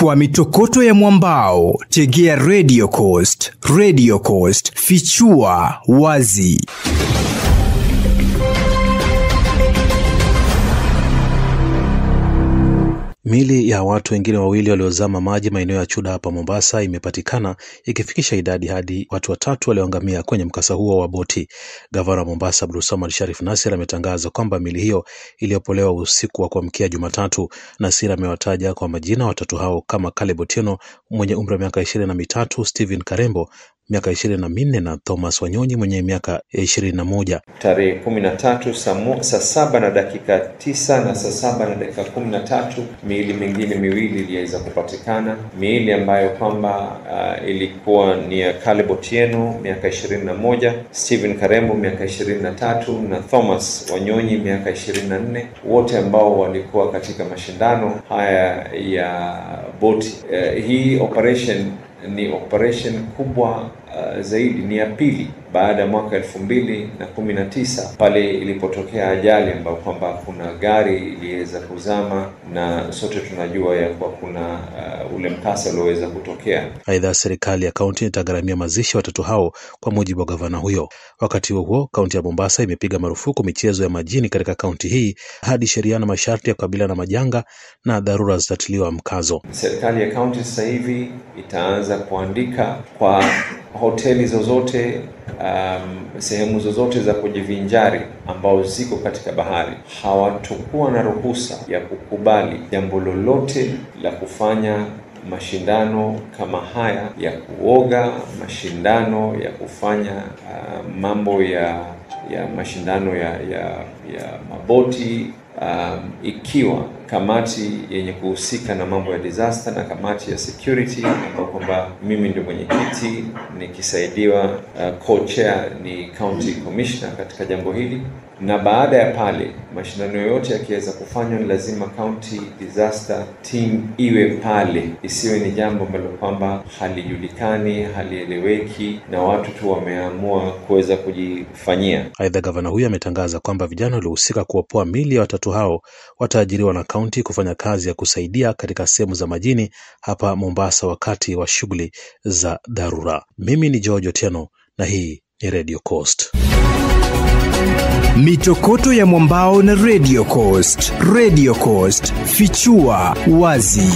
Kwa mitokoto ya mwambao, tegea Radio Coast. Radio Coast, fichua wazi. Mili ya watu wengine wawili waliozama maji maeneo ya Chuda hapa Mombasa imepatikana, ikifikisha idadi hadi watu 3 walioangamia kwenye mkasa huo wa boti. Gavana Mombasa Abdulswamad Sharif Nassir ametangaza kwamba mili hiyo iliyopolewa usiku wa kuamkia Jumatatu. Nassir amewataja kwa majina watatu hao kama Caleb Otieno mwenye umri wa miaka 23, Stephen Karembo miaka 24 na Thomas Wanyonyi mwenye miaka 21. Tarehe 13 saa 7 na dakika 9 na saa 7 na dakika 13 miili mingine miwili iliweza kupatikana. Miili ambayo kwamba ilikuwa ni ya Caleb Otieno miaka 21, Stephen Karembo miaka 23 na Thomas Wanyonyi miaka 24, wote ambao walikuwa katika mashindano haya ya boti. Hii operation ni operation kubwa zaidi, ni ya pili baada ya mwaka 2019 pale ilipotokea ajali ambapo kwamba kuna gari iliweza kuzama, na sote tunajua ya kwa kuna ule mkasa ulioweza kutokea. Aidha, serikali ya kaunti itagharamia mazishi watatu hao kwa mujibu wa gavana huyo. Wakati huo kaunti ya Mombasa imepiga marufuku michezo ya majini katika kaunti hii hadi sheria na masharti ya kukabiliana na majanga na dharura zitatiliwa mkazo. Serikali ya kaunti sasa hivi itaanza kuandika kwa hoteli zozote, sehemu zozote za kujivinjari ambao ziko katika bahari, hawatakuwa na ruhusa ya kukubali jambo lolote la kufanya mashindano kama haya ya kuoga, mashindano ya kufanya mambo ya mashindano ya maboti, ikiwa kamati yenye kuhusika na mambo ya disaster na kamati ya security, ambao kwamba mimi ndio mwenyekiti nikisaidiwa co-chair ni county commissioner katika jambo hili. Na baada ya pale mashindano yote yakiweza kufanywa, lazima county disaster team iwe pale, isiwe ni jambo ambalo kwamba halijulikani, halieleweki na watu tu wameamua kuweza kujifanyia. Aidha, gavana huyu ametangaza kwamba vijana waliohusika kuopoa mili ya watatu hao wataajiriwa na kaunti kufanya kazi ya kusaidia katika sehemu za majini hapa Mombasa wakati wa shughuli za dharura. Mimi ni George Otieno na hii ni Radio Coast. Mitokoto ya mwambao na Radio Coast. Radio Coast, fichua wazi.